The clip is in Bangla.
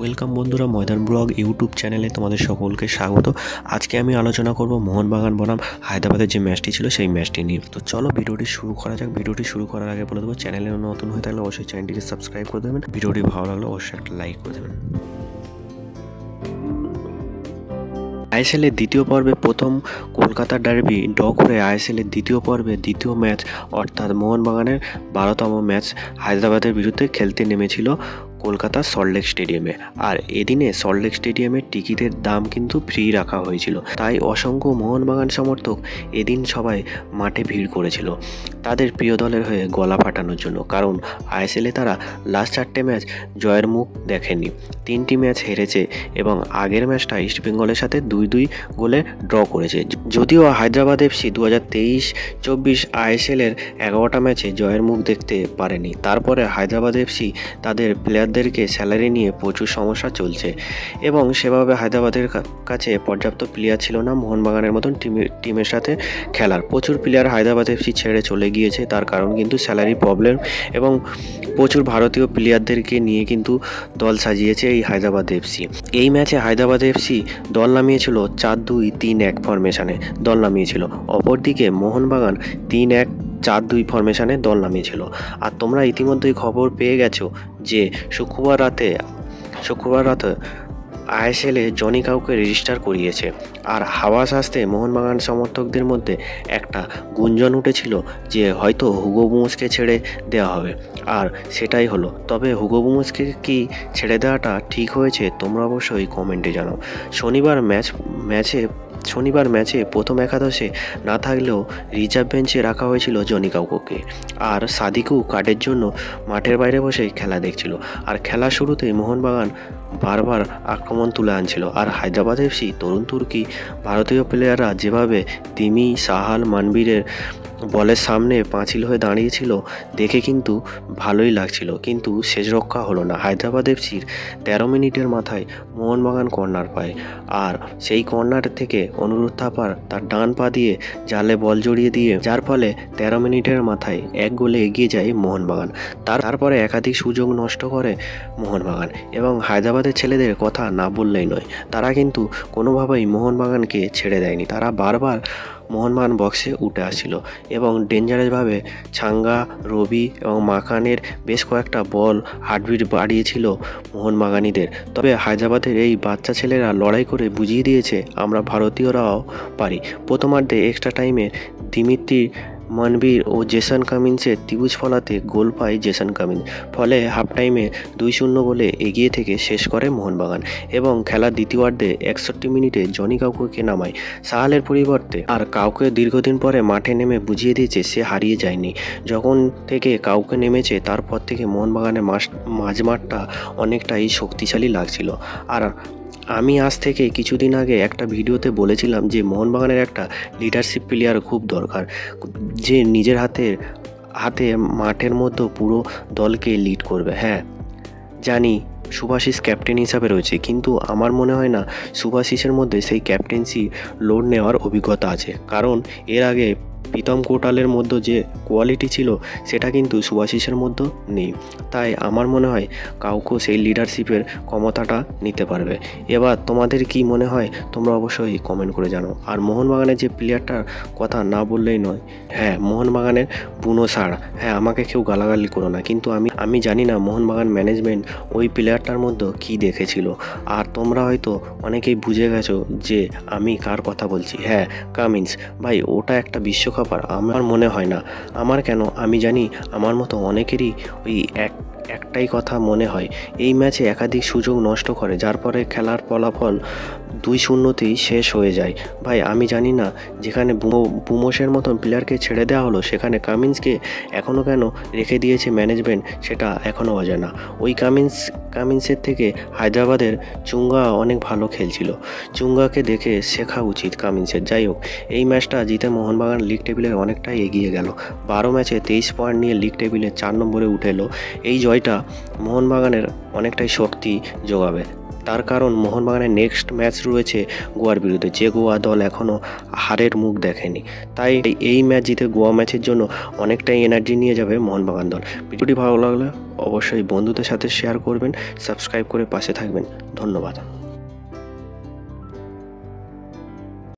ওয়েলকাম বন্ধুরা, ময়দান ব্লগ ইউটিউব চ্যানেলে তোমাদের সকলকে স্বাগত। আজকে আমি আলোচনা করব মোহনবাগান বনাম হায়দ্রাবাদের যে ম্যাচটি ছিল সেই ম্যাচটি নিয়ে। তো চলো ভিডিওটি শুরু করা যাক। ভিডিওটি শুরু করার আগে বলে দেবো, চ্যানেলে নতুন হয়ে থাকলে অবশ্যই চ্যানেলটিকে সাবস্ক্রাইব করে দেবেন। ভিডিওটি ভালো লাগলে অবশ্যই একটা লাইক করে দেবেন। আইএসএল এর দ্বিতীয় পর্বে প্রথম কলকাতার ডার্বি ড্র করে আইএসএল এর দ্বিতীয় পর্বে দ্বিতীয় ম্যাচ অর্থাৎ মোহনবাগানের 12তম ম্যাচ হায়দ্রাবাদের বিরুদ্ধে খেলতে নেমেছিল কলকাতার সল্টলেক স্টেডিয়ামে। আর এদিনে সল্টলেক স্টেডিয়ামের টিকিটের দাম কিন্তু ফ্রি রাখা হয়েছিল, তাই অসংখ্য মোহনবাগান সমর্থক এদিন সবাই মাঠে ভিড় করেছিল তাদের প্রিয় দলের হয়ে গলা ফাটানোর জন্য। কারণ আইএসএলে তারা লাস্ট 4টে ম্যাচ জয়ের মুখ দেখেনি, 3টি ম্যাচ হেরেছে এবং আগের ম্যাচটা ইস্টবেঙ্গলের সাথে 2-2 গোলে ড্র করেছে। যদিও হায়দ্রাবাদ এফসি 2023-24 আইএসএলের 11টা ম্যাচে জয়ের মুখ দেখতে পারেনি, তারপরে হায়দ্রাবাদ এফসি তাদের প্লেয়ারদেরকে স্যালারি নিয়ে প্রচুর সমস্যা চলছে এবং সেভাবে হায়দ্রাবাদের কাছে পর্যাপ্ত প্লেয়ার ছিল না মোহনবাগানের মতন টিমের সাথে খেলার। প্রচুর প্লেয়ার হায়দ্রাবাদ এফসি ছেড়ে চলে গিয়েছে, তার কারণ কিন্তু স্যালারি প্রবলেম এবং প্রচুর ভারতীয় প্লেয়ারদেরকে নিয়ে কিন্তু দল সাজিয়েছে এই হায়দ্রাবাদ এফসি। এই ম্যাচে হায়দ্রাবাদ এফসি দল নামিয়েছিল 4-2-3-1 ফরমেশনে দল নামিয়েছিল। অপরদিকে মোহনবাগান 3-1-4-2 ফরমেশনে দল নামিয়েছিল। আর তোমরা ইতিমধ্যেই খবর পেয়ে গেছো যে শুক্রবার রাতে আইএসএলে জনি কাউকে রেজিস্টার করিয়েছে। আর হাওয়াস আসতে মোহনবাগান সমর্থকদের মধ্যে একটা গুঞ্জন উঠেছিল যে হয়তো হুগো বুমোসকে ছেড়ে দেওয়া হবে, আর সেটাই হলো। তবে হুগো বুমোসকে কি ছেড়ে দেওয়াটা ঠিক হয়েছে তোমরা অবশ্যই কমেন্টে জানাও। শনিবার ম্যাচে প্রথম একাদশে না থাকলেও রিজার্ভ বেঞ্চে রাখা হয়েছিল জনি কাউকে, আর সাদিকু কার্ডের জন্য মাঠের বাইরে বসে খেলা দেখছিল। আর খেলা শুরুতেই মোহনবাগান বারবার আক্রমণ তুলে আনছিল, আর হায়দ্রাবাদ এফসি তরুণ তুর্কি ভারতীয় প্লেয়াররা যেভাবে তিমি, সাহাল, মানবীরের বলের সামনে পাঁচিল হয়ে দাঁড়িয়েছিল দেখে কিন্তু ভালোই লাগছিল, কিন্তু শেষ রক্ষা হলো না। হায়দ্রাবাদ এফসির 13 মিনিটের মাথায় মোহনবাগান কর্নার পায়, আর সেই কর্নার থেকে অনুরোধ থাপার তার ডান পা দিয়ে জালে বল জড়িয়ে দিয়ে, যার ফলে 13 মিনিটের মাথায় 1 গোলে এগিয়ে যায় মোহনবাগান। তারপরে একাধিক সুযোগ নষ্ট করে মোহনবাগান এবং হায়দ্রাবাদের ছেলেদের কথা না বললেই নয়, তারা কিন্তু কোনোভাবেই মোহনবাগানকে ছেড়ে দেয়নি। তারা বারবার মোহনবাগান বক্সে উঠে আসছিল এবং ডেঞ্জারাসভাবে ছাঙ্গা, রবি এবং মাকানের বেশ কয়েকটা বল হার্টবিট বাড়িয়েছিল মোহনবাগানিদের। তবে হায়দ্রাবাদের এই বাচ্চা ছেলেরা লড়াই করে বুঝিয়ে দিয়েছে আমরা ভারতীয়রাও পারি। প্রথমার্ধে এক্সট্রা টাইমে দিমিত্রি মানবীর ও জেসন কামিন্সের ত্রিভুজ ফলাতে গোল পায় জেসন কামিন্স, ফলে হাফ টাইমে 2-0 গোলে এগিয়ে থেকে শেষ করে মোহনবাগান এবং খেলার দ্বিতীয়ার্ধে 61 মিনিটে জনি কাউকে নামায় সাহালের পরিবর্তে। আর কাউকে দীর্ঘদিন পরে মাঠে নেমে বুঝিয়ে দিয়েছে সে হারিয়ে যায়নি। যখন থেকে কাউকে নেমেছে তারপর থেকে মোহনবাগানের মাঝমাঠটা অনেকটাই শক্তিশালী লাগছিল। আর আমি আজ থেকে কিছুদিন আগে একটা ভিডিওতে বলেছিলাম যে মোহনবাগানের একটা লিডারশিপ প্লেয়ার খুব দরকার, যে নিজের হাতে মাঠের মধ্যে পুরো দলকে লিড করবে। হ্যাঁ জানি শুভাশিস ক্যাপ্টেন হিসাবে রয়েছে, কিন্তু আমার মনে হয় না শুভাশিসের মধ্যে সেই ক্যাপ্টেন্সি লোড নেওয়ার অভিজ্ঞতা আছে। কারণ এর আগে প্রীতম কোটালের মধ্যে যে কোয়ালিটি ছিল সেটা কিন্তু শুভাশিসের মধ্যে নেই, তাই আমার মনে হয় কাউকে সেই লিডারশিপের ক্ষমতাটা নিতে পারবে। এবার তোমাদের কি মনে হয় তোমরা অবশ্যই কমেন্ট করে জানাও। আর মোহনবাগানের যে প্লেয়ারটার কথা না বললেই নয়, হ্যাঁ মোহনবাগানের বুনো সার। হ্যাঁ আমাকে কেউ গালাগালি করো না, কিন্তু আমি জানি না মোহনবাগান ম্যানেজমেন্ট ওই প্লেয়ারটার মধ্যে কি দেখেছিল। আর তোমরা হয়তো অনেকেই বুঝে গেছো যে আমি কার কথা বলছি। হ্যাঁ কামিন্স ভাই, ওটা একটা বিশ্বকাপ। আমার মনে হয় না, আমার কেন আমি জানি আমার মতো অনেকেরই ওই একটাই কথা মনে হয়। এই ম্যাচে একাধিক সুযোগ নষ্ট করে, যার পরে খেলার ফলাফল 2-0তেই শেষ হয়ে যায়। ভাই আমি জানি না, যেখানে বুমোসের মতন প্লেয়ারকে ছেড়ে দেওয়া হলো সেখানে কামিন্সকে এখনও কেন রেখে দিয়েছে ম্যানেজমেন্ট, সেটা এখনও অজানা। ওই কামিন্সের থেকে হায়দ্রাবাদের চুঙ্গা অনেক ভালো খেলছিল, চুঙ্গাকে দেখে শেখা উচিত কামিন্সের। যাই হোক, এই ম্যাচটা জিতে মোহনবাগান লিগ টেবিলে অনেকটাই এগিয়ে গেল। 12 ম্যাচে 23 পয়েন্ট নিয়ে লিগ টেবিলে 4 নম্বরে উঠে এলো। এই জয়টা মোহনবাগানের অনেকটাই শক্তি যোগাবে। তার কারণ মোহনবাগানের নেক্সট ম্যাচ রয়েছে গোয়ার বিরুদ্ধে, যে গোয়া দল এখনও হারের মুখ দেখেনি। তাই এই ম্যাচ জিতে গোয়া ম্যাচের জন্য অনেকটাই এনার্জি নিয়ে যাবে মোহনবাগান দল। ভিডিওটি ভালো লাগলে অবশ্যই বন্ধুদের সাথে শেয়ার করবেন, সাবস্ক্রাইব করে পাশে থাকবেন। ধন্যবাদ।